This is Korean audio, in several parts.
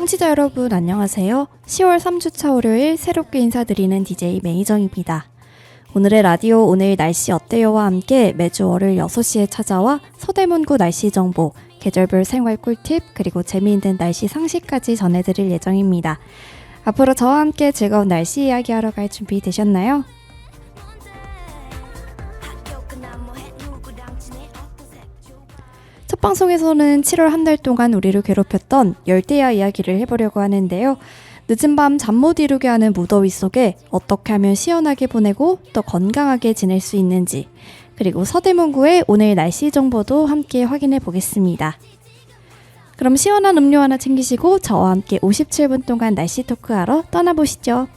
청취자 여러분 안녕하세요. 10월 3주차 월요일 새롭게 인사드리는 DJ 메이정입니다. 오늘의 라디오 오늘 날씨 어때요와 함께 매주 월요일 6시에 찾아와 서대문구 날씨 정보, 계절별 생활 꿀팁, 그리고 재미있는 날씨 상식까지 전해드릴 예정입니다. 앞으로 저와 함께 즐거운 날씨 이야기하러 갈 준비 되셨나요? 첫 방송에서는 7월 한 달 동안 우리를 괴롭혔던 열대야 이야기를 해보려고 하는데요. 늦은 밤 잠 못 이루게 하는 무더위 속에 어떻게 하면 시원하게 보내고 또 건강하게 지낼 수 있는지, 그리고 서대문구의 오늘 날씨 정보도 함께 확인해 보겠습니다. 그럼 시원한 음료 하나 챙기시고 저와 함께 57분 동안 날씨 토크하러 떠나보시죠.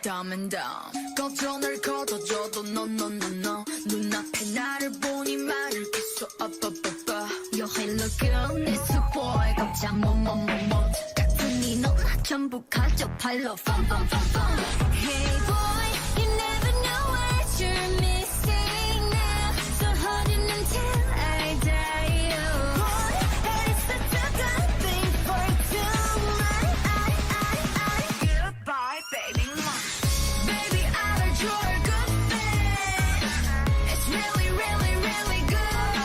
dumb and dumb 걱정을 걷어줘도 no no no no 눈앞에 나를 보니 말을 계속 up up up up Yo hey look girl 내 수보에 깜짝 뭐뭐뭐뭐 같은 이너 전부 가져 팔로 fun fun fun fun Hey boy you never know what you're missing now So hold it until I die oh boy that is such a good thing for tonight Goodbye baby Baby, I heard you're a good thing. It's really, really, really good.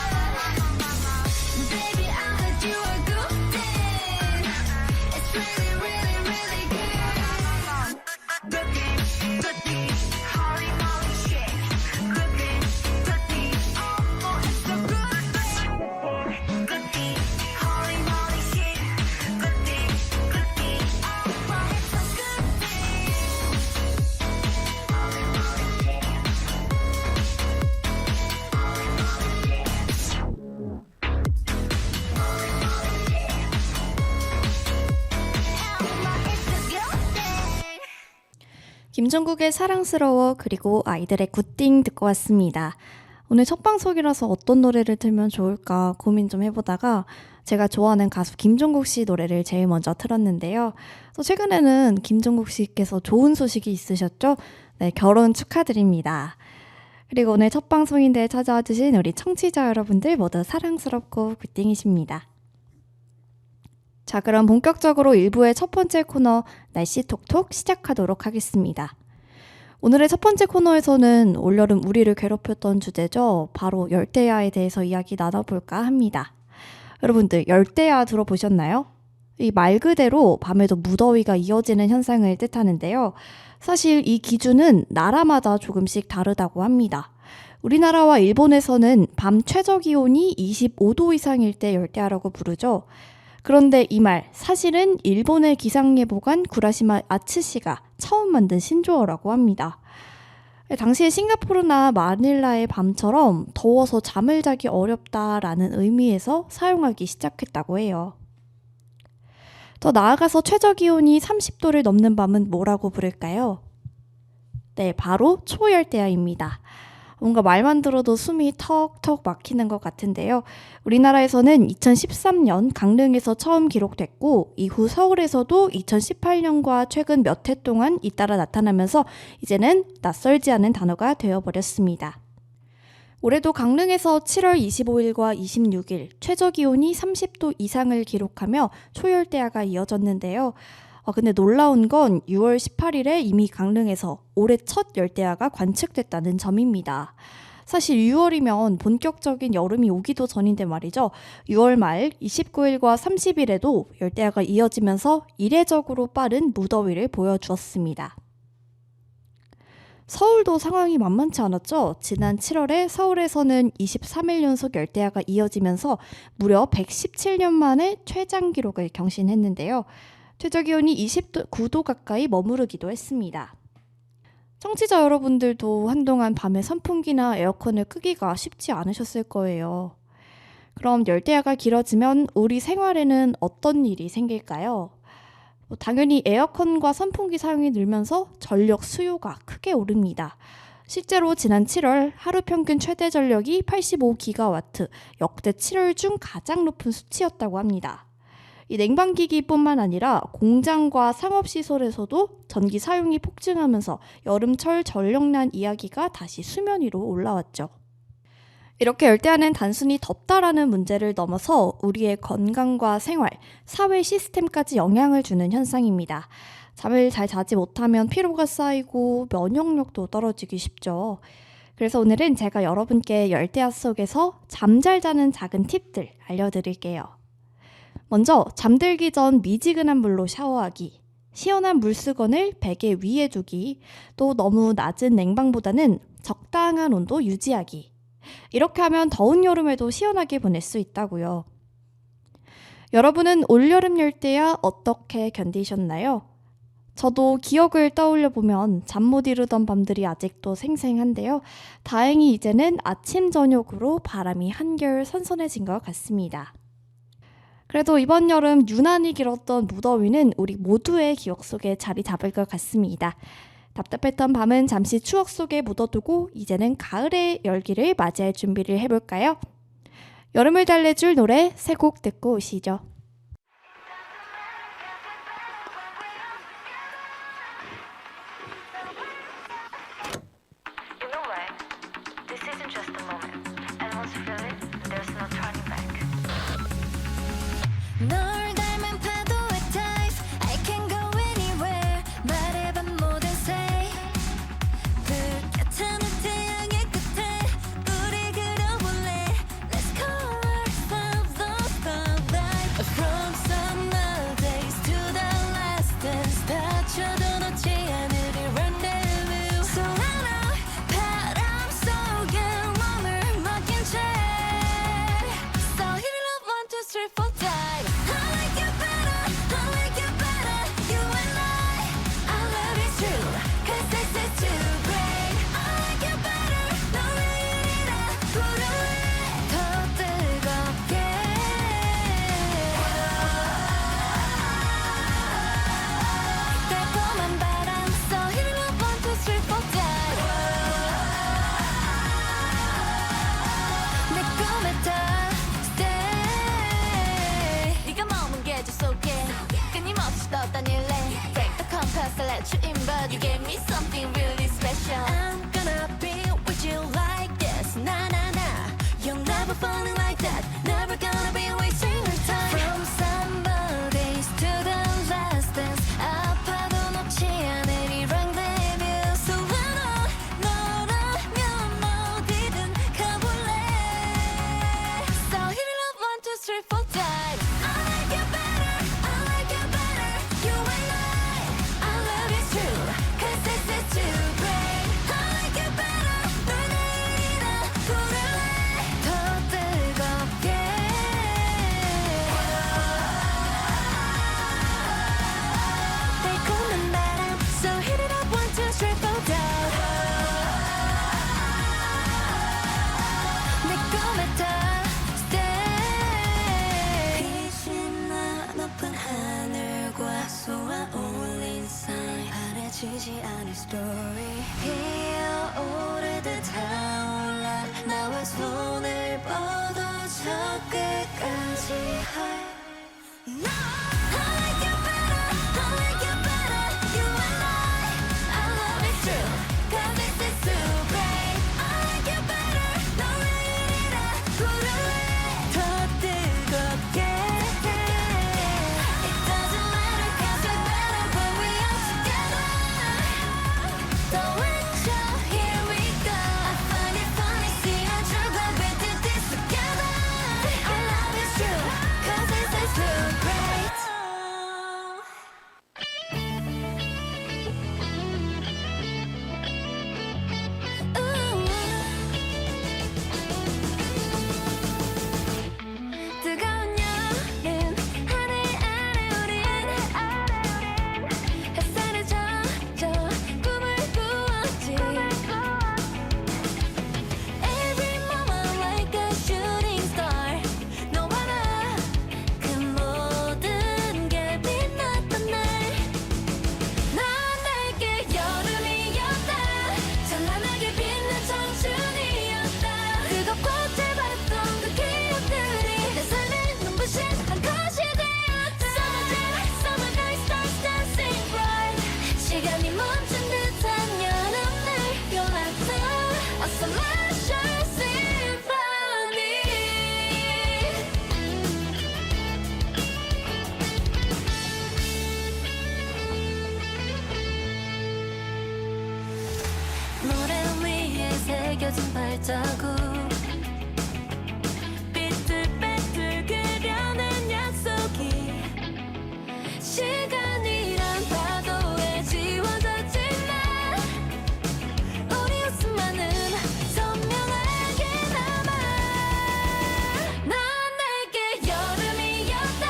Baby, I heard you're a good thing. It's really, really, really good. Good thing, good thing. Holy moly shit. Good thing, good thing. Oh, it's a good thing. Good thing, holy moly shit. Good thing, good thing. Oh, it's a good thing. 김종국의 사랑스러워 그리고 아이들의 굿띵 듣고 왔습니다. 오늘 첫 방송이라서 어떤 노래를 틀면 좋을까 고민 좀 해보다가 제가 좋아하는 가수 김종국 씨 노래를 제일 먼저 틀었는데요. 또 최근에는 김종국 씨께서 좋은 소식이 있으셨죠? 네, 결혼 축하드립니다. 그리고 오늘 첫 방송인데 찾아와 주신 우리 청취자 여러분들 모두 사랑스럽고 굿띵이십니다. 자, 그럼 본격적으로 1부의 첫 번째 코너 날씨 톡톡 시작하도록 하겠습니다. 오늘의 첫 번째 코너에서는 올여름 우리를 괴롭혔던 주제죠. 바로 열대야에 대해서 이야기 나눠볼까 합니다. 여러분들 열대야 들어보셨나요? 이 말 그대로 밤에도 무더위가 이어지는 현상을 뜻하는데요. 사실 이 기준은 나라마다 조금씩 다르다고 합니다. 우리나라와 일본에서는 밤 최저기온이 25도 이상일 때 열대야라고 부르죠. 그런데 이 말 사실은 일본의 기상예보관 구라시마 아츠시가 처음 만든 신조어라고 합니다. 당시에 싱가포르나 마닐라의 밤처럼 더워서 잠을 자기 어렵다라는 의미에서 사용하기 시작했다고 해요. 더 나아가서 최저기온이 30도를 넘는 밤은 뭐라고 부를까요? 네, 바로 초열대야입니다. 뭔가 말만 들어도 숨이 턱턱 막히는 것 같은데요. 우리나라에서는 2013년 강릉에서 처음 기록됐고 이후 서울에서도 2018년과 최근 몇 해 동안 잇따라 나타나면서 이제는 낯설지 않은 단어가 되어버렸습니다. 올해도 강릉에서 7월 25일과 26일 최저기온이 30도 이상을 기록하며 초열대야가 이어졌는데요. 근데 놀라운 건 6월 18일에 이미 강릉에서 올해 첫 열대야가 관측됐다는 점입니다. 사실 6월이면 본격적인 여름이 오기도 전인데 말이죠. 6월 말 29일과 30일에도 열대야가 이어지면서 이례적으로 빠른 무더위를 보여주었습니다. 서울도 상황이 만만치 않았죠. 지난 7월에 서울에서는 23일 연속 열대야가 이어지면서 무려 117년 만에 최장 기록을 경신했는데요. 최저기온이 29도 가까이 머무르기도 했습니다. 청취자 여러분들도 한동안 밤에 선풍기나 에어컨을 끄기가 쉽지 않으셨을 거예요. 그럼 열대야가 길어지면 우리 생활에는 어떤 일이 생길까요? 당연히 에어컨과 선풍기 사용이 늘면서 전력 수요가 크게 오릅니다. 실제로 지난 7월 하루 평균 최대 전력이 85기가와트, 역대 7월 중 가장 높은 수치였다고 합니다. 이 냉방기기뿐만 아니라 공장과 상업시설에서도 전기 사용이 폭증하면서 여름철 전력난 이야기가 다시 수면 위로 올라왔죠. 이렇게 열대야는 단순히 덥다라는 문제를 넘어서 우리의 건강과 생활, 사회 시스템까지 영향을 주는 현상입니다. 잠을 잘 자지 못하면 피로가 쌓이고 면역력도 떨어지기 쉽죠. 그래서 오늘은 제가 여러분께 열대야 속에서 잠 잘 자는 작은 팁들 알려드릴게요. 먼저 잠들기 전 미지근한 물로 샤워하기, 시원한 물수건을 베개 위에 두기, 또 너무 낮은 냉방보다는 적당한 온도 유지하기. 이렇게 하면 더운 여름에도 시원하게 보낼 수 있다고요. 여러분은 올여름 열대야 어떻게 견디셨나요? 저도 기억을 떠올려 보면 잠 못 이루던 밤들이 아직도 생생한데요. 다행히 이제는 아침 저녁으로 바람이 한결 선선해진 것 같습니다. 그래도 이번 여름 유난히 길었던 무더위는 우리 모두의 기억 속에 자리 잡을 것 같습니다. 답답했던 밤은 잠시 추억 속에 묻어두고 이제는 가을의 열기를 맞이할 준비를 해볼까요? 여름을 달래줄 노래 세 곡 듣고 오시죠. You know what? This isn't just a moment. And once you feel it, there's no turning back. 널 닮은 파도의 type I can go anywhere 말해봐 모든 say 불같은 태양의 끝에 우리 그려볼래 Let's call ourselves the spotlight From summer days to the last dance 다쳐도 놓지 않을 이 rendezvous So I know 바람 속에 몸을 맡긴 채 So hit it up 1, 2, 3, 4 time I like you better, I like you better You and I love you true Cause this is too great I like you better 너를 이리라 부를래 더 뜨겁게 달콤한 바람 So hit it up 1, 2, 3, 4 time 내 꿈에 다 stay 네가 머문 계절 속에 끊임없이 떠다닐래 Break the compass and let you in but you gave me something really special I'm gonna be with you like this Na na na You're never falling like that Never gonna be wasting your time From summer days to the last dance 아파도 놓지 않을 이 rendezvous So I know 너라면 어디든 가볼래 So hit it up 1, 2, 3, 4 time I like you better, I like you better You and I love you true Cause this is too great I like you better 널 내일이라 부를래 더 뜨겁게 달콤한 바람 So hit it up 1, 2, 3, 4 down 내 꿈에 다 stay 빛이 나 높은 하늘과 쏘아올린 sign 바래지지 않을 story 피어오르듯 타올라 나와 손을 뻗어 저 끝까지 high No, I like you better, I like you better You and I love it true Cause this is too great I like you better 너를 이리라 부를래 더 뜨겁게 It doesn't matter cause we're better when we are together 더 외쳐 here we go I find it funny see how true but we did this together I love you true cause it's 새겨진 발자국 삐뚤빼뚤 그려낸 약속이 시간이란 파도에 지워졌지만 우리 웃음만은 선명하게 남아. 넌 내게 여름이었다.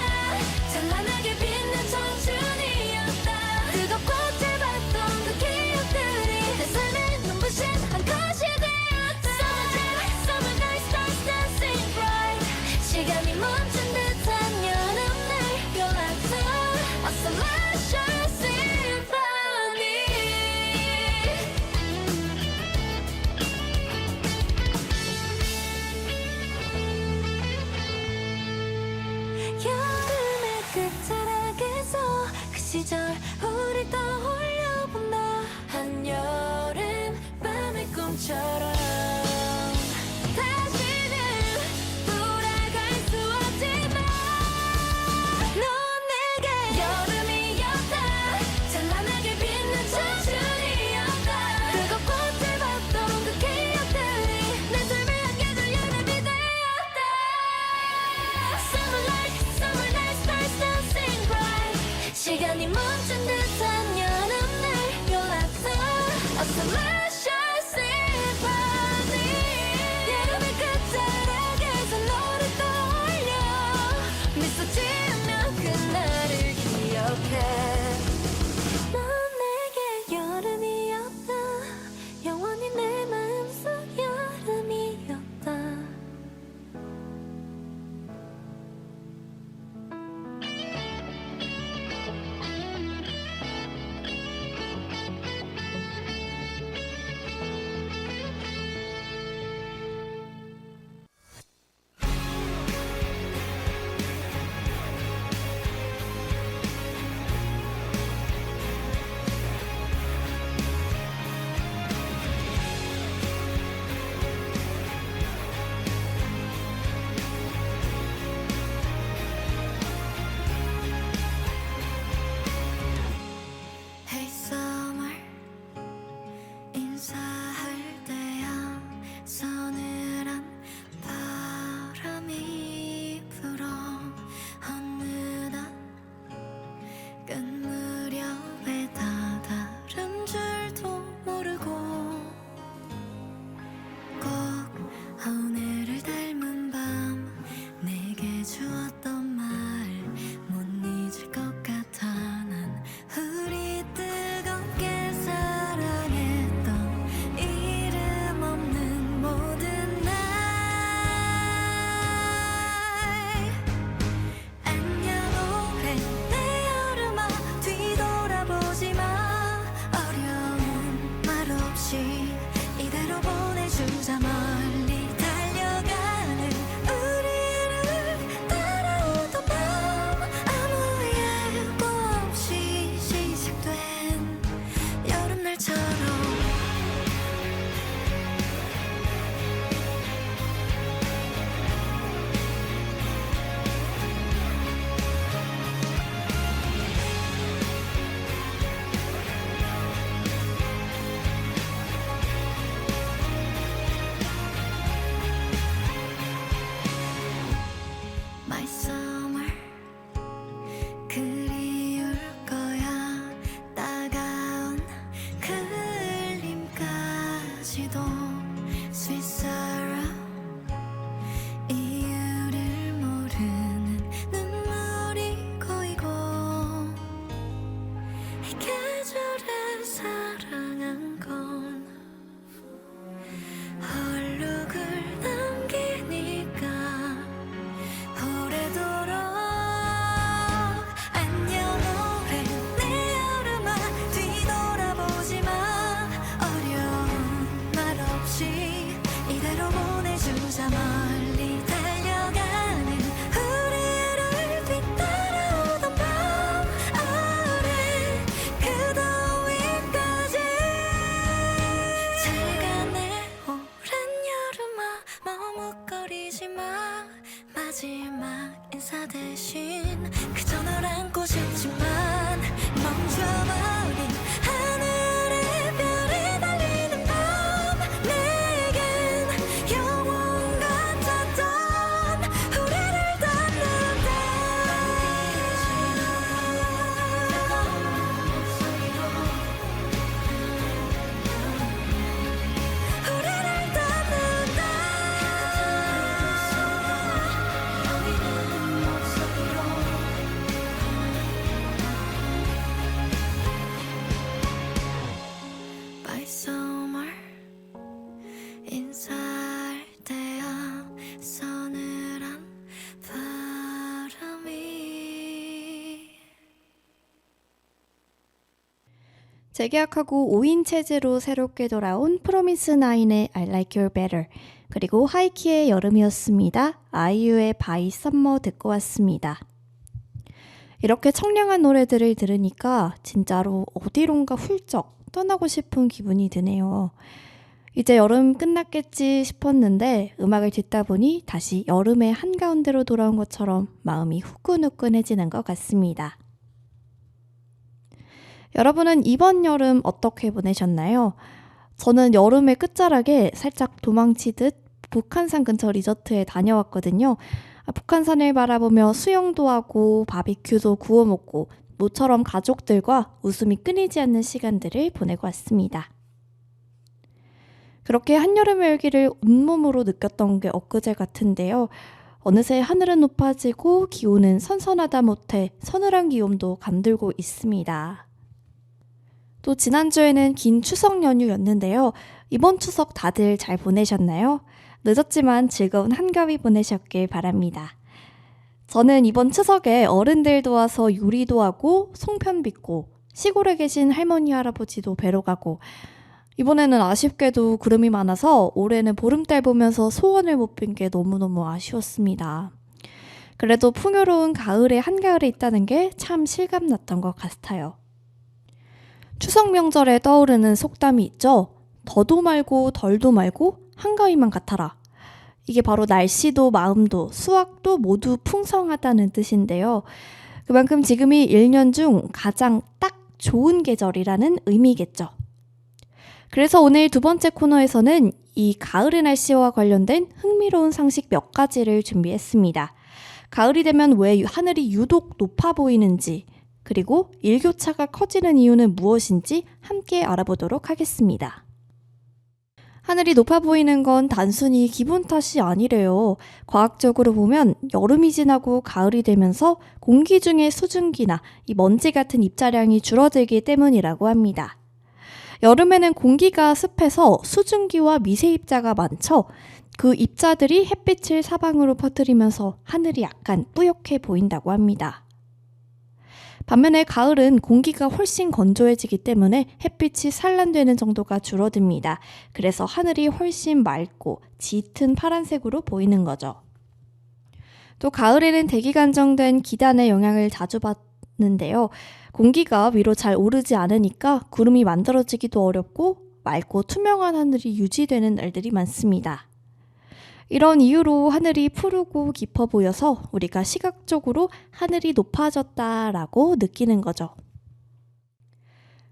찬란하게 빛난 청춘이었다. 뜨겁고 짧았던 그 기억들이 내 삶의 눈부신 한 컷이 되었다. Summer night stars dancing bright. 시간이 멈춘 듯한 여름날 You're like the a celestial symphony. 여름의 끝자락에서 그 시절 우리 떠올려본다. 한여름 밤의 꿈처럼 다시는 돌아갈 수 없지만 넌 내게 여름이었다. 찬란하게 빛난 청춘이었다. 뜨겁고 짧았던 그 기억들이 내 삶을 안겨줄 여름이 되었다. Summer night stars dancing bright. 시간이 멈춘 듯한 여름날 You're like the a celestial symphony. 여름의 끝자락에서 너를 떠올려 미소 지으며 그날을 기억해. 넌 내게 여름이었다. 영원히 내 마음속 여름이었다. Hey summer 인사할 때야 서늘한 바람이 불어 어느덧 끝 무렵에 다다른 줄도 모르고 꼭 오늘을 닮은 밤 내게 주었던 말 못 잊을 것 같아. 난 우리 뜨겁게 사랑했던 이름 없는 모든 날. 안녕 오랜 내 여름아 뒤돌아보지 마. 어려운 말 없이 이대로 보내주자. 멀리 달려가는 우리를 따라오던 밤 아무 예고 없이 시작된 여름날처럼 My summer 그리울 거야. 따가운 그림까지도 Sweet sorrow 이유를 모르는 눈물이 고이고 이 계절을 사랑한 건 얼룩을 남기니까 오래도록. 안녕 오랜 내 여름아 뒤돌아보지 마. 어려운 말 없이 이대로 보내주자. 재계약하고 5인 체제로 새롭게 돌아온 프로미스9의 I Like You Better, 그리고 하이키의 여름이었습니다. 아이유의 By Summer 듣고 왔습니다. 이렇게 청량한 노래들을 들으니까 진짜로 어디론가 훌쩍 떠나고 싶은 기분이 드네요. 이제 여름 끝났겠지 싶었는데 음악을 듣다 보니 다시 여름의 한가운데로 돌아온 것처럼 마음이 후끈후끈해지는 것 같습니다. 여러분은 이번 여름 어떻게 보내셨나요? 저는 여름의 끝자락에 살짝 도망치듯 북한산 근처 리조트에 다녀왔거든요. 북한산을 바라보며 수영도 하고 바비큐도 구워 먹고 모처럼 가족들과 웃음이 끊이지 않는 시간들을 보내고 왔습니다. 그렇게 한여름의 열기를 온몸으로 느꼈던 게 엊그제 같은데요. 어느새 하늘은 높아지고 기온은 선선하다 못해 서늘한 기온도 감돌고 있습니다. 또 지난주에는 긴 추석 연휴였는데요. 이번 추석 다들 잘 보내셨나요? 늦었지만 즐거운 한가위 보내셨길 바랍니다. 저는 이번 추석에 어른들 도와서 요리도 하고 송편 빚고 시골에 계신 할머니 할아버지도 뵈러 가고 이번에는 아쉽게도 구름이 많아서 올해는 보름달 보면서 소원을 못 빈 게 너무너무 아쉬웠습니다. 그래도 풍요로운 가을에 한가을에 있다는 게 참 실감났던 것 같아요. 추석 명절에 떠오르는 속담이 있죠. 더도 말고 덜도 말고 한가위만 같아라. 이게 바로 날씨도 마음도 수확도 모두 풍성하다는 뜻인데요. 그만큼 지금이 1년 중 가장 딱 좋은 계절이라는 의미겠죠. 그래서 오늘 두 번째 코너에서는 이 가을의 날씨와 관련된 흥미로운 상식 몇 가지를 준비했습니다. 가을이 되면 왜 하늘이 유독 높아 보이는지, 그리고 일교차가 커지는 이유는 무엇인지 함께 알아보도록 하겠습니다. 하늘이 높아 보이는 건 단순히 기분 탓이 아니래요. 과학적으로 보면 여름이 지나고 가을이 되면서 공기 중의 수증기나 이 먼지 같은 입자량이 줄어들기 때문이라고 합니다. 여름에는 공기가 습해서 수증기와 미세 입자가 많죠. 그 입자들이 햇빛을 사방으로 퍼뜨리면서 하늘이 약간 뿌옇게 보인다고 합니다. 반면에 가을은 공기가 훨씬 건조해지기 때문에 햇빛이 산란되는 정도가 줄어듭니다. 그래서 하늘이 훨씬 맑고 짙은 파란색으로 보이는 거죠. 또 가을에는 대기가 안정된 기단의 영향을 자주 받는데요. 공기가 위로 잘 오르지 않으니까 구름이 만들어지기도 어렵고 맑고 투명한 하늘이 유지되는 날들이 많습니다. 이런 이유로 하늘이 푸르고 깊어 보여서 우리가 시각적으로 하늘이 높아졌다라고 느끼는 거죠.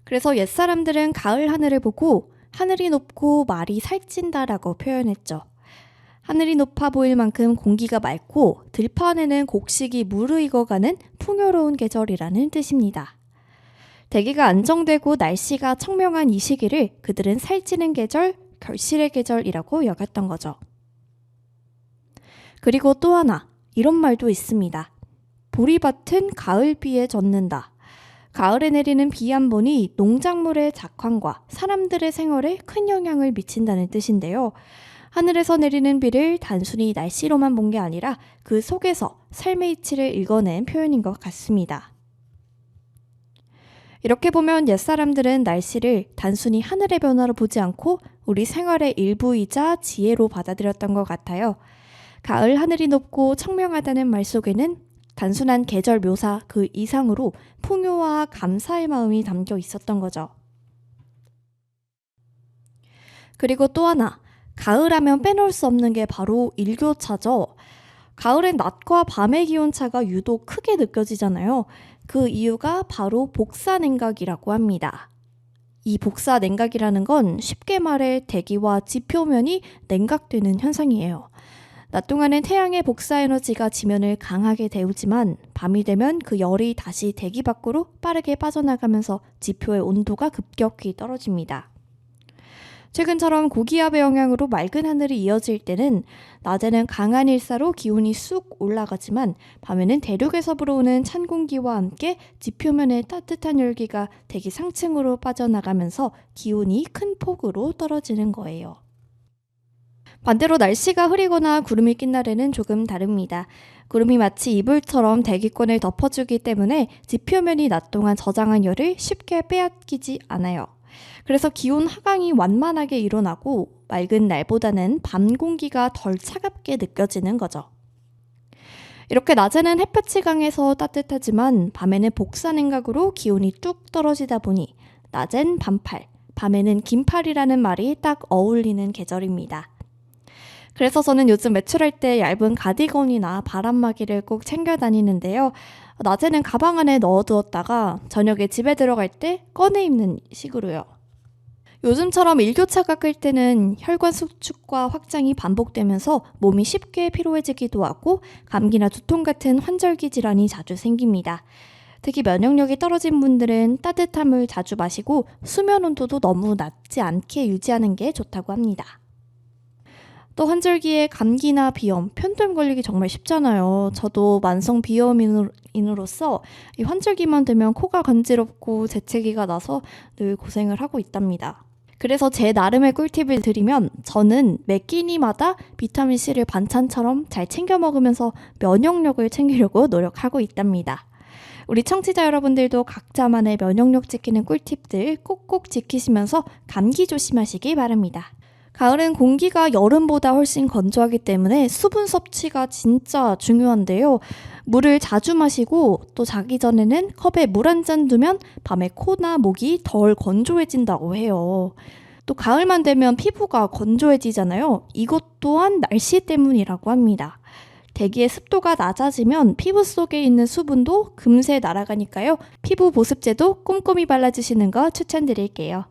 그래서 옛사람들은 가을 하늘을 보고 하늘이 높고 말이 살찐다라고 표현했죠. 하늘이 높아 보일 만큼 공기가 맑고 들판에는 곡식이 무르익어가는 풍요로운 계절이라는 뜻입니다. 대기가 안정되고 날씨가 청명한 이 시기를 그들은 살찌는 계절, 결실의 계절이라고 여겼던 거죠. 그리고 또 하나, 이런 말도 있습니다. 보리밭은 가을비에 젖는다. 가을에 내리는 비 한 번이 농작물의 작황과 사람들의 생활에 큰 영향을 미친다는 뜻인데요. 하늘에서 내리는 비를 단순히 날씨로만 본 게 아니라 그 속에서 삶의 이치를 읽어낸 표현인 것 같습니다. 이렇게 보면 옛사람들은 날씨를 단순히 하늘의 변화로 보지 않고 우리 생활의 일부이자 지혜로 받아들였던 것 같아요. 가을 하늘이 높고 청명하다는 말 속에는 단순한 계절 묘사 그 이상으로 풍요와 감사의 마음이 담겨 있었던 거죠. 그리고 또 하나, 가을하면 빼놓을 수 없는 게 바로 일교차죠. 가을엔 낮과 밤의 기온차가 유독 크게 느껴지잖아요. 그 이유가 바로 복사냉각이라고 합니다. 이 복사냉각이라는 건 쉽게 말해 대기와 지표면이 냉각되는 현상이에요. 낮 동안엔 태양의 복사 에너지가 지면을 강하게 데우지만 밤이 되면 그 열이 다시 대기 밖으로 빠르게 빠져나가면서 지표의 온도가 급격히 떨어집니다. 최근처럼 고기압의 영향으로 맑은 하늘이 이어질 때는 낮에는 강한 일사로 기온이 쑥 올라가지만 밤에는 대륙에서 불어오는 찬 공기와 함께 지표면의 따뜻한 열기가 대기 상층으로 빠져나가면서 기온이 큰 폭으로 떨어지는 거예요. 반대로 날씨가 흐리거나 구름이 낀 날에는 조금 다릅니다. 구름이 마치 이불처럼 대기권을 덮어주기 때문에 지표면이 낮 동안 저장한 열을 쉽게 빼앗기지 않아요. 그래서 기온 하강이 완만하게 일어나고 맑은 날보다는 밤 공기가 덜 차갑게 느껴지는 거죠. 이렇게 낮에는 햇볕이 강해서 따뜻하지만 밤에는 복사냉각으로 기온이 뚝 떨어지다 보니 낮엔 반팔, 밤에는 긴팔이라는 말이 딱 어울리는 계절입니다. 그래서 저는 요즘 외출할 때 얇은 가디건이나 바람막이를 꼭 챙겨 다니는데요. 낮에는 가방 안에 넣어두었다가 저녁에 집에 들어갈 때 꺼내 입는 식으로요. 요즘처럼 일교차가 클 때는 혈관 수축과 확장이 반복되면서 몸이 쉽게 피로해지기도 하고 감기나 두통 같은 환절기 질환이 자주 생깁니다. 특히 면역력이 떨어진 분들은 따뜻한 물 자주 마시고 수면 온도도 너무 낮지 않게 유지하는 게 좋다고 합니다. 또 환절기에 감기나 비염, 편도염 걸리기 정말 쉽잖아요. 저도 만성 비염인으로서 이 환절기만 되면 코가 간지럽고 재채기가 나서 늘 고생을 하고 있답니다. 그래서 제 나름의 꿀팁을 드리면 저는 매 끼니마다 비타민C를 반찬처럼 잘 챙겨 먹으면서 면역력을 챙기려고 노력하고 있답니다. 우리 청취자 여러분들도 각자만의 면역력 지키는 꿀팁들 꼭꼭 지키시면서 감기 조심하시기 바랍니다. 가을은 공기가 여름보다 훨씬 건조하기 때문에 수분 섭취가 진짜 중요한데요. 물을 자주 마시고 또 자기 전에는 컵에 물 한 잔 두면 밤에 코나 목이 덜 건조해진다고 해요. 또 가을만 되면 피부가 건조해지잖아요. 이것 또한 날씨 때문이라고 합니다. 대기의 습도가 낮아지면 피부 속에 있는 수분도 금세 날아가니까요. 피부 보습제도 꼼꼼히 발라주시는 거 추천드릴게요.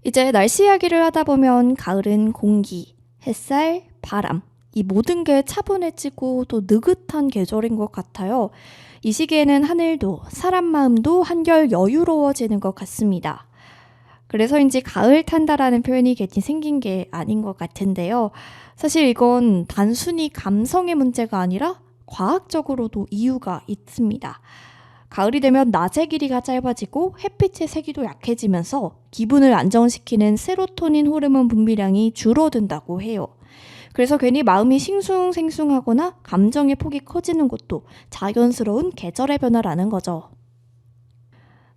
이제 날씨 이야기를 하다 보면 가을은 공기, 햇살, 바람 이 모든 게 차분해지고 또 느긋한 계절인 것 같아요. 이 시기에는 하늘도 사람 마음도 한결 여유로워지는 것 같습니다. 그래서인지 가을 탄다라는 표현이 괜히 생긴 게 아닌 것 같은데요. 사실 이건 단순히 감성의 문제가 아니라 과학적으로도 이유가 있습니다. 가을이 되면 낮의 길이가 짧아지고 햇빛의 세기도 약해지면서 기분을 안정시키는 세로토닌 호르몬 분비량이 줄어든다고 해요. 그래서 괜히 마음이 싱숭생숭하거나 감정의 폭이 커지는 것도 자연스러운 계절의 변화라는 거죠.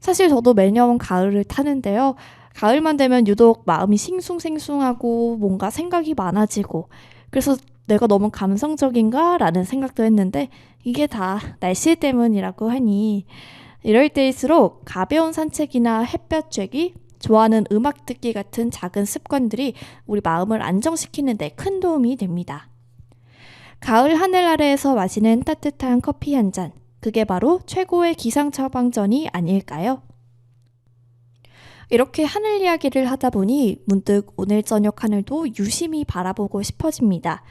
사실 저도 매년 가을을 타는데요. 가을만 되면 유독 마음이 싱숭생숭하고 뭔가 생각이 많아지고 그래서 내가 너무 감성적인가? 라는 생각도 했는데 이게 다 날씨 때문이라고 하니 이럴 때일수록 가벼운 산책이나 햇볕 쬐기, 좋아하는 음악 듣기 같은 작은 습관들이 우리 마음을 안정시키는 데 큰 도움이 됩니다. 가을 하늘 아래에서 마시는 따뜻한 커피 한 잔, 그게 바로 최고의 기상 처방전이 아닐까요? 이렇게 하늘 이야기를 하다 보니 문득 오늘 저녁 하늘도 유심히 바라보고 싶어집니다.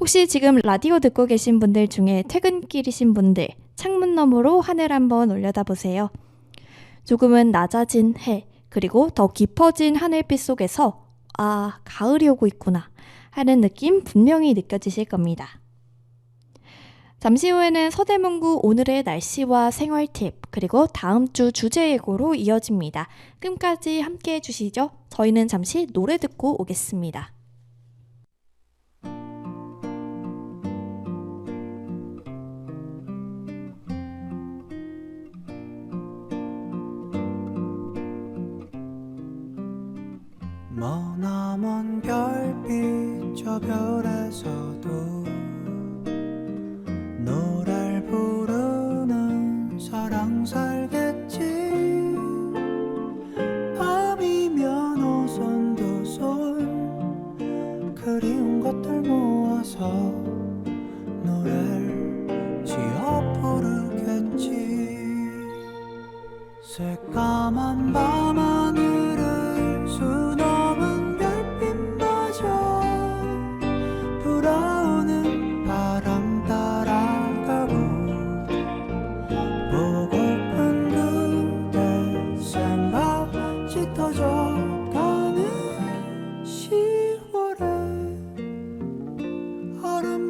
혹시 지금 라디오 듣고 계신 분들 중에 퇴근길이신 분들 창문 너머로 하늘 한번 올려다보세요. 조금은 낮아진 해 그리고 더 깊어진 하늘빛 속에서 아, 가을이 오고 있구나 하는 느낌 분명히 느껴지실 겁니다. 잠시 후에는 서대문구 오늘의 날씨와 생활 팁 그리고 다음 주 주제 예고로 이어집니다. 끝까지 함께 해주시죠. 저희는 잠시 노래 듣고 오겠습니다. 머나먼 별빛 저 별에서도 노래를 부르는 사랑 살겠지. 밤이면 오손도손 그리운 것들 모아서 노래를 지어 부르겠지. 새까만 밤하늘을 수놓은 별빛마저 불어오는 바람 따라가고 보고픈 그대 생각 짙어져가는 10월의 얼음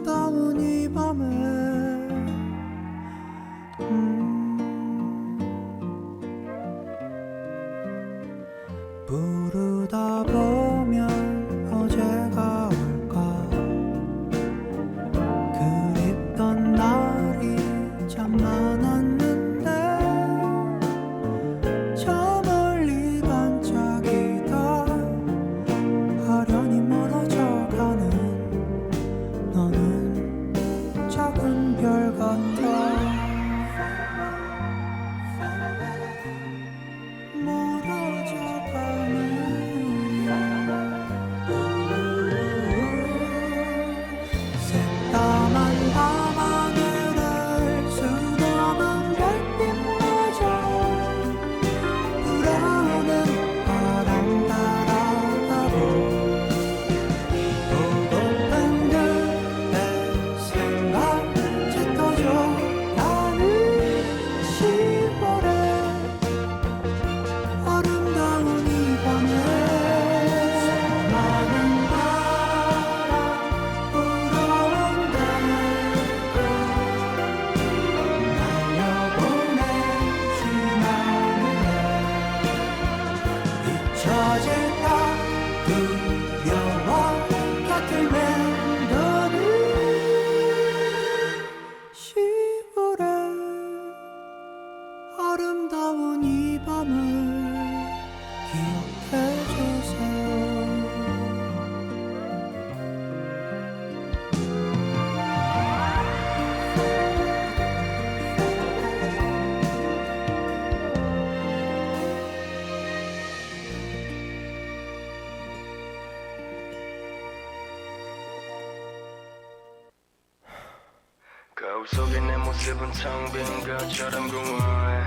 거울 속에 내 모습은 텅 빈 것처럼 공허해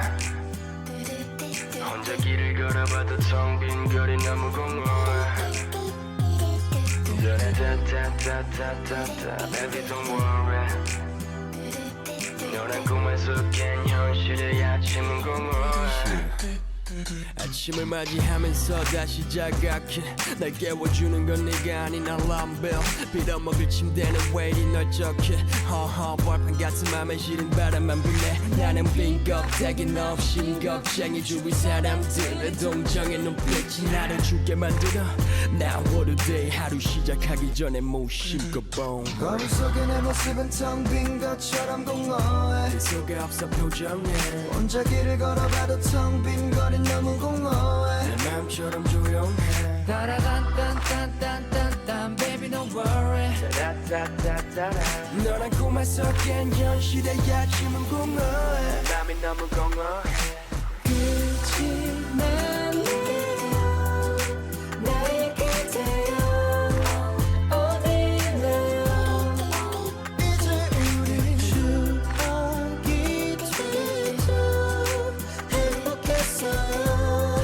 혼자 길을 걸어봐도 텅 빈 거리 너무 공허해 다다다다다다 Baby don't worry 너란 꿈에서 깬 현실의 아침은 공허해 아침을 맞이하면서 다시 자각해 날 깨워주는 건 네가 아닌 알람벨 빌어먹을 침대는 왜 이리 널쩍해 허허 벌판 같은 맘에 시린 바람만 부네 나는 빈 껍데기 없이 겁쟁이 주위 사람들의 동정의 눈빛이 나를 죽게 만들어 Now what a day 하루 시작하기 전에 무심코 뽕 거울 속에 내 모습은 텅 빈 것처럼 공허해 네 속에 없어 표정에 혼자 길을 걸어봐도 텅 빈 거리 너무 공허해 내 마음처럼 조용해 따라단딴딴딴딴딴 Baby don't worry 너란 꿈에서 깬 현실의 아침은 공허해 밤이 너무 공허해 끝이 났네요 나의 그대여 어디래요 이제 우리 추억이 되죠 행복했어요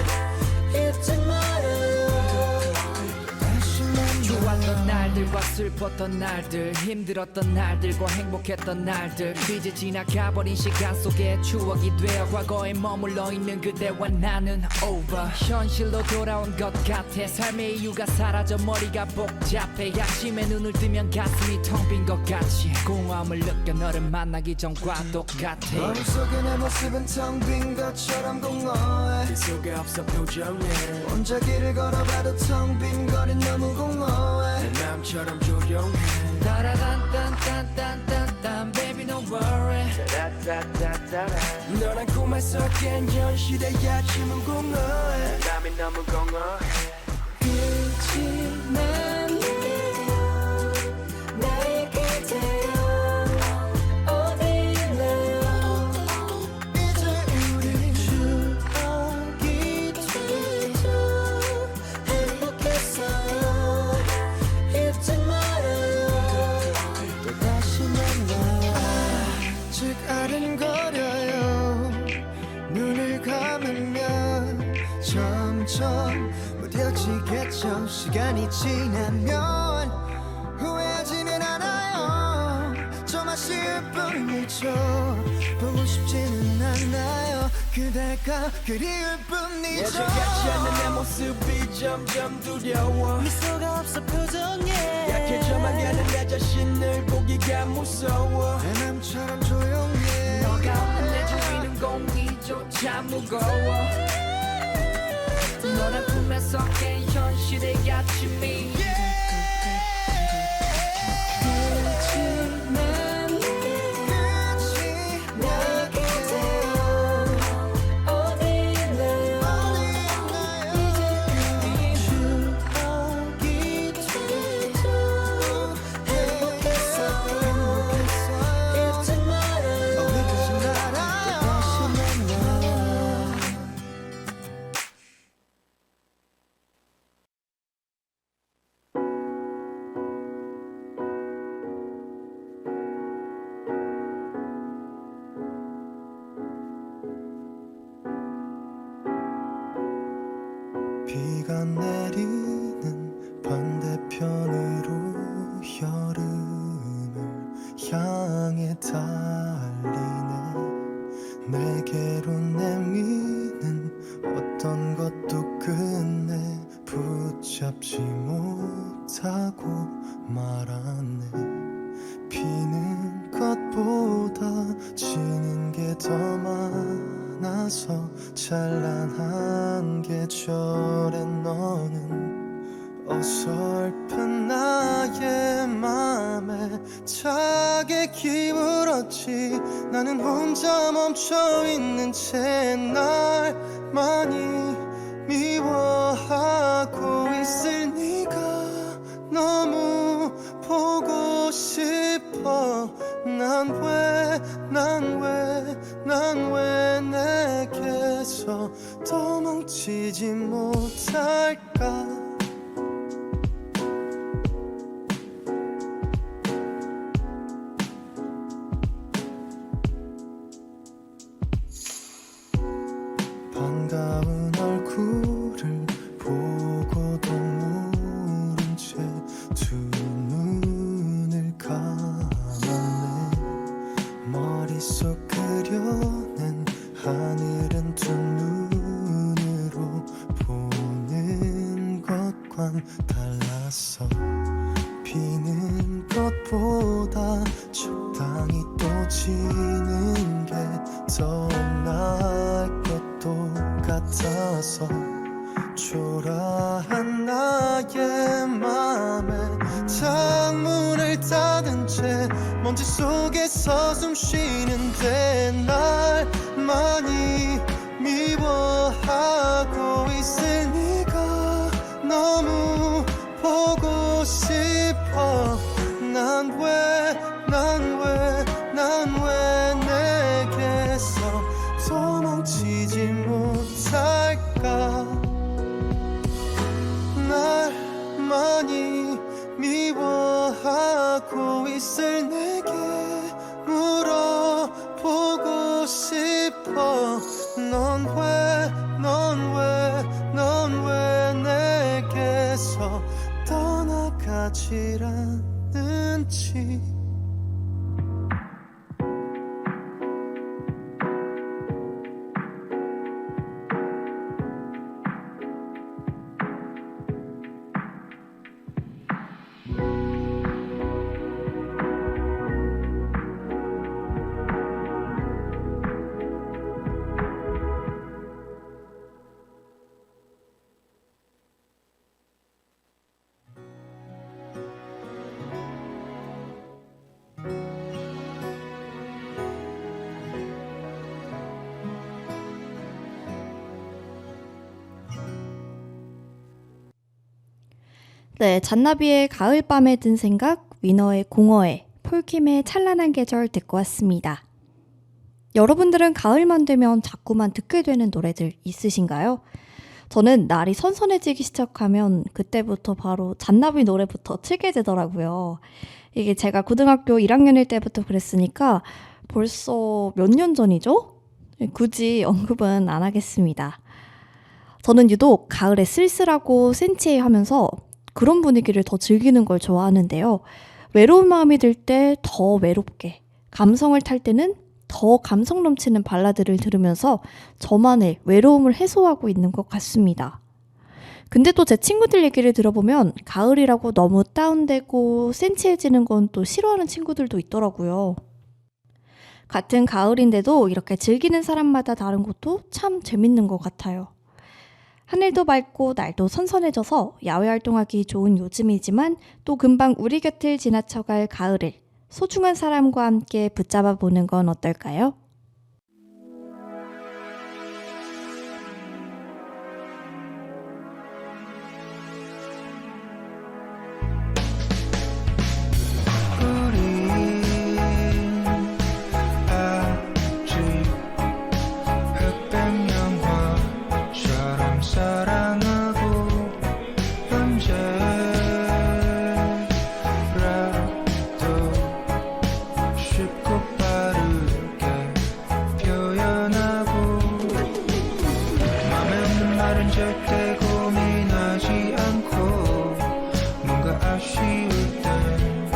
잊지 말아요 다시 만나요 좋았던 날들과 슬펐던 날들 힘들었던 날들과 행복했던 날들 이제 지나가버린 시간 속에 추억이 되어 과거에 머물러 있는 그대와 나는 over 현실로 돌아온 것 같아 삶의 이유가 사라져 머리가 복잡해 아침에 눈을 뜨면 가슴이 텅 빈 것 같이 공허함을 느껴 너를 만나기 전과 똑같아 거울 속에 내 모습은 텅 빈 것처럼 공허해 네 속에 없어 표정에 혼자 길을 걸어봐도 텅 빈 거리 너무 공허해 내 마음처럼 조용해 따라단딴딴딴딴딴 Baby don't worry 너란 꿈에서 깬 현실의 아침은 공허해 밤이 너무 공허해 끝이 났네요 나의 그대여 어디래요 이제 우리 추억이 되죠 행복했어요 잊지 말아요 또 다시 만나요 아직 아른거려요 눈을 감으면 점점 무뎌지겠죠 시간이 지나면 후회하지는 않아요 좀 아쉬울 뿐이죠 보고 싶지는 않아요 그대가 그리울 뿐이죠 예전같지 않는 내 모습이 점점 두려워 미소가 없어 표정에 약해져만 가는 내 자신을 보기가 무서워 내 맘처럼 조용해 너가 없는 내 주위는 공기조차 무거워 너란 꿈에서 깬 현실의 아침이 끝이 났네요 나의 그대여 어디래요 이제 우리 추억이 되죠 행복했어요 잊지 말아요 다시 만나요 비가 내리는 반대편으로 여름을 향해 달리네 내게로 내미는 어떤 것도 끝내 붙잡지 못하고 말았네 피는 것보다 지는 게 더 많아서 찬란한 계절에 너는 어설픈 나의 맘에 차게 기울었지 나는 혼자 멈춰있는 채 날 많이 미워하고 있을 네가 너무 보고 싶어 난 왜 내게서 도망치지 못할까 것보다 적당히 또 지는 게 더 나을 것도 같아서 초라한 나의 맘에 창문을 닫은 채 먼지 속에서 숨 쉬는데 날 많이 미워하고 있을 네가 너무 보고 싶어. 난 왜 내게서 도망치지 못할까. 날 많이 미워하고 있을 내게 물어보고 싶어. 넌 왜 내게서 떠나가질 않는지. 네, 잔나비의 가을밤에 든 생각, 위너의 공허해, 폴킴의 찬란한 계절 듣고 왔습니다. 여러분들은 가을만 되면 자꾸만 듣게 되는 노래들 있으신가요? 저는 날이 선선해지기 시작하면 그때부터 바로 잔나비 노래부터 틀게 되더라고요. 이게 제가 고등학교 1학년일 때부터 그랬으니까 벌써 몇 년 전이죠? 굳이 언급은 안 하겠습니다. 저는 유독 가을에 쓸쓸하고 센치해하면서 그런 분위기를 더 즐기는 걸 좋아하는데요. 외로운 마음이 들 때 더 외롭게, 감성을 탈 때는 더 감성 넘치는 발라드를 들으면서 저만의 외로움을 해소하고 있는 것 같습니다. 근데 또 제 친구들 얘기를 들어보면 가을이라고 너무 다운되고 센치해지는 건 또 싫어하는 친구들도 있더라고요. 같은 가을인데도 이렇게 즐기는 사람마다 다른 것도 참 재밌는 것 같아요. 하늘도 맑고 날도 선선해져서 야외 활동하기 좋은 요즘이지만 또 금방 우리 곁을 지나쳐갈 가을을 소중한 사람과 함께 붙잡아 보는 건 어떨까요? 절대 고민하지 않고 뭔가 아쉬울 땐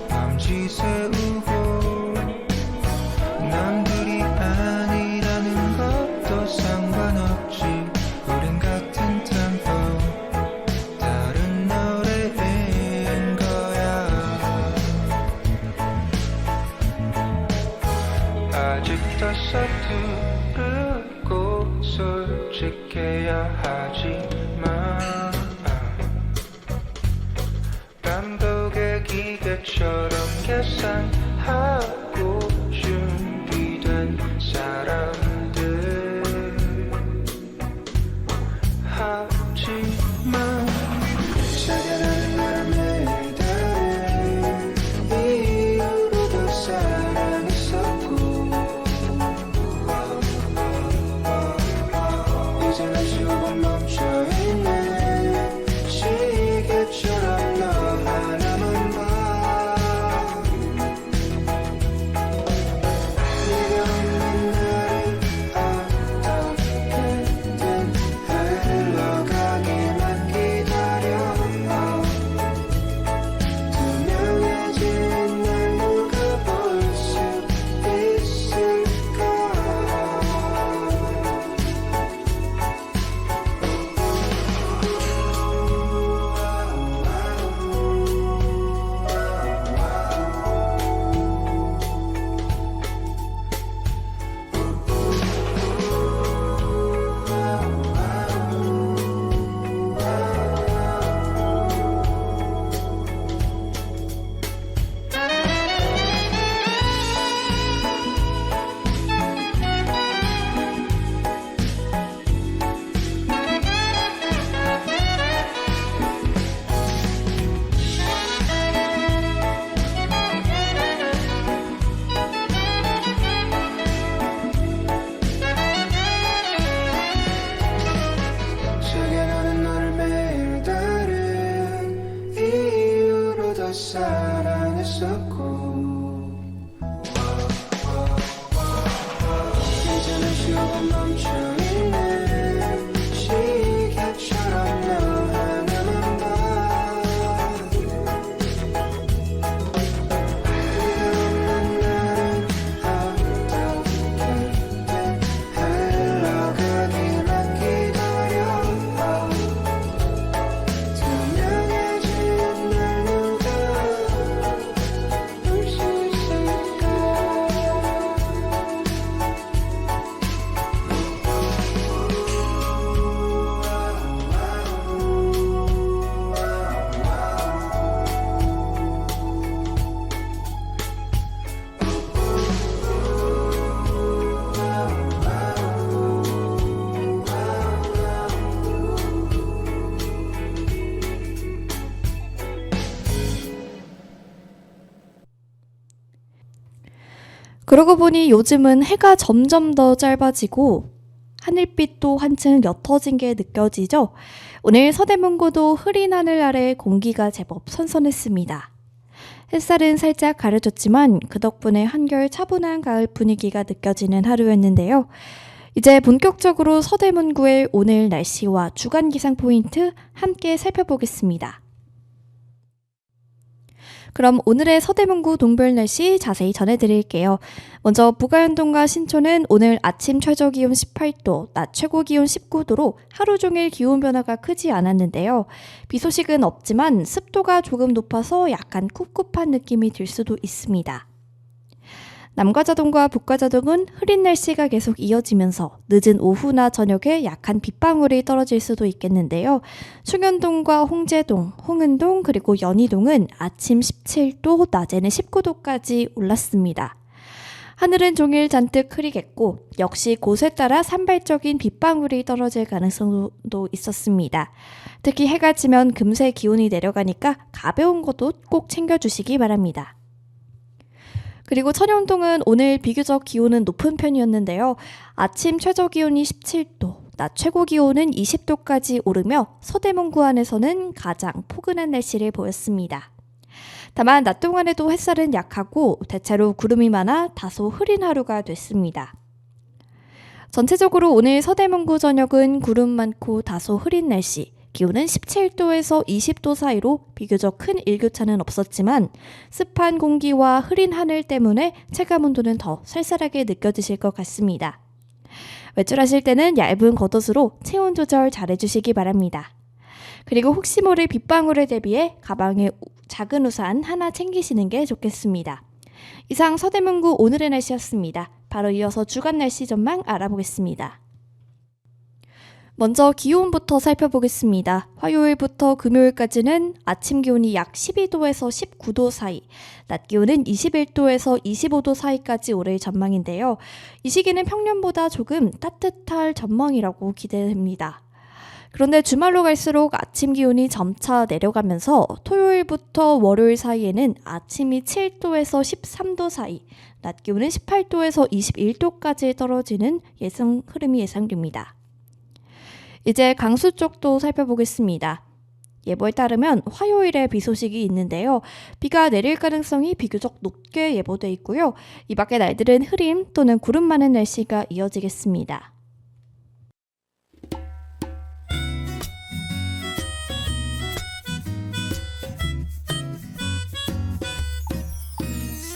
밤지 새우고 남들이 아니라는 것도 상관없지. 우린 같은 템포 다른 노래인 거야. 아직도 서투르고 솔직해야 하지만 감독의 기계처럼 계산하고 준비된 사람들 하지만 사랑하는 바람들을 이유로도 사랑했었고 이제는 조금 멈춰있네. 시계처럼 너 하나만 봐. 사랑했었고 이제는 조금 멈춰있는 시계처럼 너 하나만 봐 네가 없는 날은 어떻게 흘러가기만 기다려 투명해지는 날 누가 볼 수 있을까 그러고 보니 요즘은 해가 점점 더 짧아지고 하늘빛도 한층 옅어진 게 느껴지죠? 오늘 서대문구도 흐린 하늘 아래 공기가 제법 선선했습니다. 햇살은 살짝 가려졌지만 그 덕분에 한결 차분한 가을 분위기가 느껴지는 하루였는데요. 이제 본격적으로 서대문구의 오늘 날씨와 주간 기상 포인트 함께 살펴보겠습니다. 그럼 오늘의 서대문구 동별 날씨 자세히 전해드릴게요. 먼저 부가연동과 신촌은 오늘 아침 최저기온 18도, 낮 최고기온 19도로 하루 종일 기온 변화가 크지 않았는데요. 비 소식은 없지만 습도가 조금 높아서 약간 꿉꿉한 느낌이 들 수도 있습니다. 남과자동과 북과자동은 흐린 날씨가 계속 이어지면서 늦은 오후나 저녁에 약한 빗방울이 떨어질 수도 있겠는데요. 충현동과 홍제동, 홍은동 그리고 연희동은 아침 17도, 낮에는 19도까지 올랐습니다. 하늘은 종일 잔뜩 흐리겠고 역시 곳에 따라 산발적인 빗방울이 떨어질 가능성도 있었습니다. 특히 해가 지면 금세 기온이 내려가니까 가벼운 것도 꼭 챙겨주시기 바랍니다. 그리고 천연동은 오늘 비교적 기온은 높은 편이었는데요. 아침 최저기온이 17도, 낮 최고기온은 20도까지 오르며 서대문구 안에서는 가장 포근한 날씨를 보였습니다. 다만 낮 동안에도 햇살은 약하고 대체로 구름이 많아 다소 흐린 하루가 됐습니다. 전체적으로 오늘 서대문구 저녁은 구름 많고 다소 흐린 날씨, 기온은 17도에서 20도 사이로 비교적 큰 일교차는 없었지만 습한 공기와 흐린 하늘 때문에 체감온도는 더 쌀쌀하게 느껴지실 것 같습니다. 외출하실 때는 얇은 겉옷으로 체온 조절 잘 해주시기 바랍니다. 그리고 혹시 모를 빗방울에 대비해 가방에 작은 우산 하나 챙기시는 게 좋겠습니다. 이상 서대문구 오늘의 날씨였습니다. 바로 이어서 주간 날씨 전망 알아보겠습니다. 먼저 기온부터 살펴보겠습니다. 화요일부터 금요일까지는 아침 기온이 약 12도에서 19도 사이, 낮 기온은 21도에서 25도 사이까지 오를 전망인데요. 이 시기는 평년보다 조금 따뜻할 전망이라고 기대됩니다. 그런데 주말로 갈수록 아침 기온이 점차 내려가면서 토요일부터 월요일 사이에는 아침이 7도에서 13도 사이, 낮 기온은 18도에서 21도까지 떨어지는 흐름이 예상됩니다. 이제 강수 쪽도 살펴보겠습니다. 예보에 따르면 화요일에 비 소식이 있는데요. 비가 내릴 가능성이 비교적 높게 예보돼 있고요. 이 밖의 날들은 흐림 또는 구름 많은 날씨가 이어지겠습니다.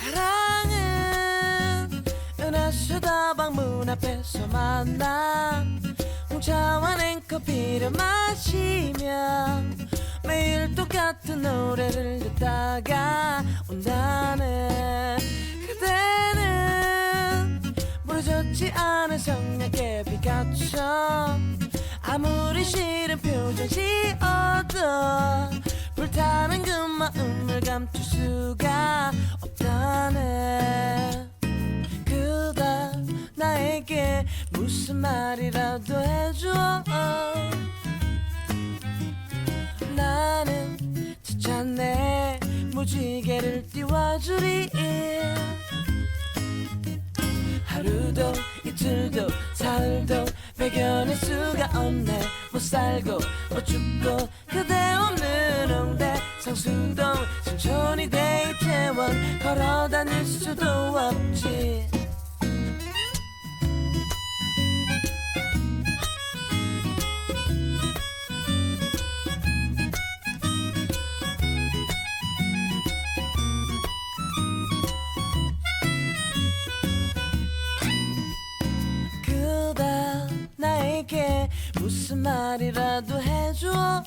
사랑은 은하수다방 문 앞에서 만나 홍차와 냉커피를 마시며 매일 똑같은 노래를 듣다가 온다네. 그대는 부러졌지 않은 성냥개 빛같처럼 아무리 싫은 표정 지어도 불타는 그 마음을 감출 수가 없다네. 그다 나에게 무슨 말이라도 해줘. 나는 지쳤네. 무지개를 띄워주리. 하루도 이틀도 사흘도 배견할 수가 없네. 못 살고 못 죽고 그대 없는 홍대 성수동 천천히 데이트원 걸어 다닐 수도 없지 그대 나에게 무슨 말이라도 해줘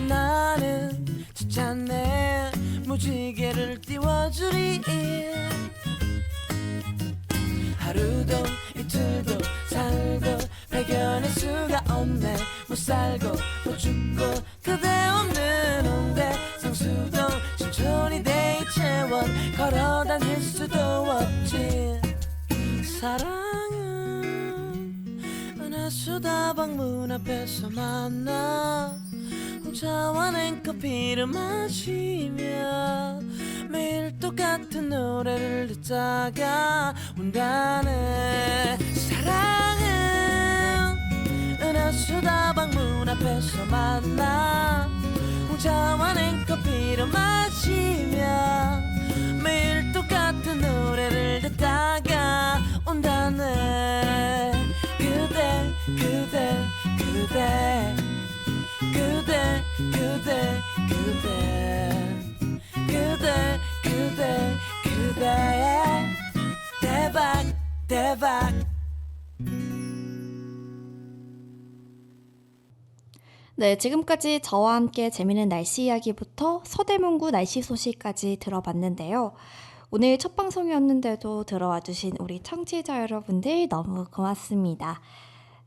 나는 진짜내 무지개를 띄워주리 하루도 이틀도 살고 발견할 수가 없네 못 살고 못 죽고 그대 없는 온대 성수동 천천히 데이트원 걸어 다닐 수도 없지 사랑은 은하수다방 문 앞에서 만나 혼자와 냉커피를 마시며 매일 똑같은 노래를 듣다가 온다네 사랑은 은하수다방 문 앞에서 만나 혼자와 냉커피를 마시며 매일 똑같은 노래를 듣다가 온다네 그대 그대 그대 그대 그대 그대 그대 그대 그대 대박 대박 네, 지금까지 저와 함께 재미있는 날씨 이야기부터 서대문구 날씨 소식까지 들어봤는데요. 오늘 첫 방송이었는데도 들어와 주신 우리 청취자 여러분들 너무 고맙습니다.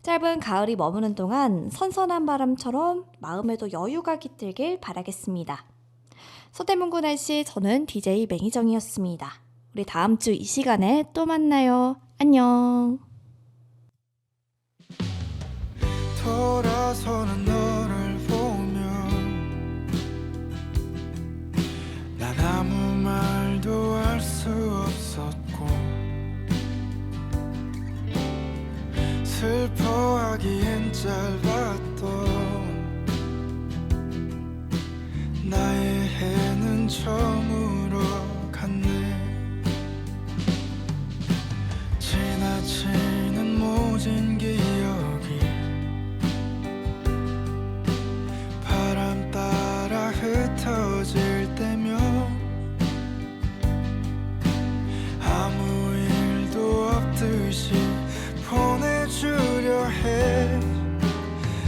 짧은 가을이 머무는 동안 선선한 바람처럼 마음에도 여유가 깃들길 바라겠습니다. 서대문구 날씨 저는 DJ 맹희정이었습니다. 우리 다음 주 이 시간에 또 만나요. 안녕. 돌아서는 너를 보면 난 아무 말도 할 수 없었고 슬퍼하기엔 짧았던 나의 해는 저물어 갔네 지나치는 모진 기억이 바람 따라 흩어질 때면 아무 일도 없듯이 보내주려 해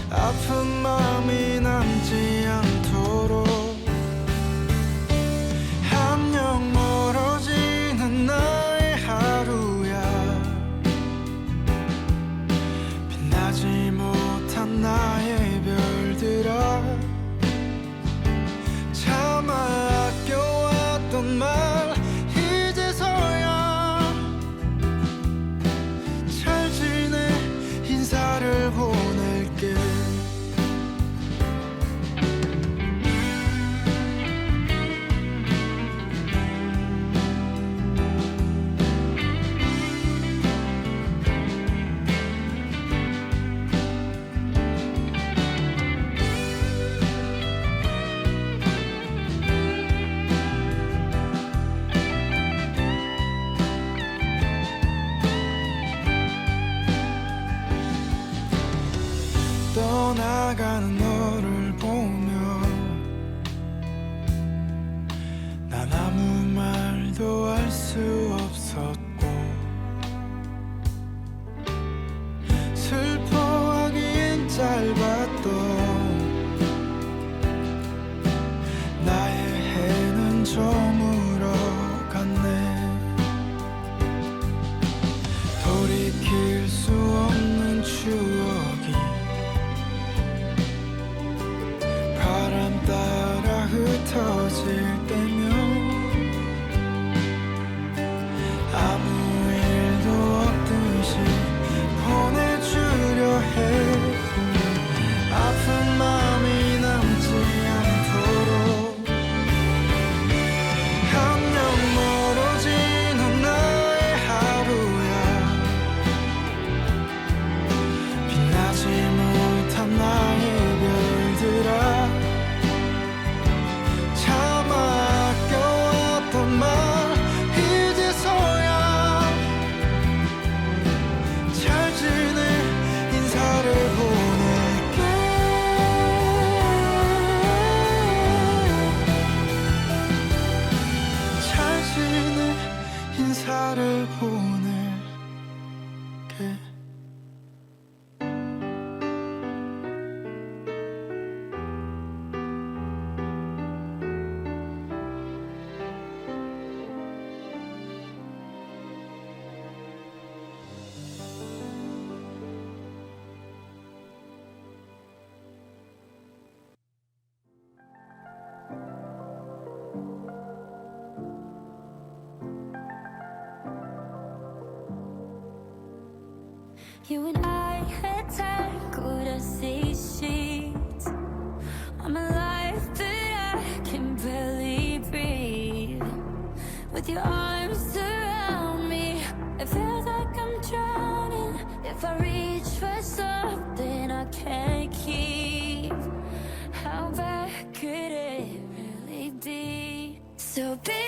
아픈 마음이 남지 않도록 한영 멀어지는 나의 하루야 빛나지 못한 나의 별들아 차마 아껴왔던 말 이제서야 잘 지내 인사를 보낼게 떠나가는 너를 보며 난 아무 말도 할 수 없었고 슬퍼하기엔 짧았던 나의 해는 저물어 갔네 돌이킬 수 없는 추억이 바람 따라 흩어질 때면 아무 일도 없듯이 보내주려 해 아픈 마음이 남지 않도록 한영 멀어지는 나의 하루야 빛나지 못한 나의 별들아 You and I had time, could I see sheets? I'm alive, but I can barely breathe. With your arms around me, it feels like I'm drowning. If I reach for something I can't keep, how bad could it really be? So baby,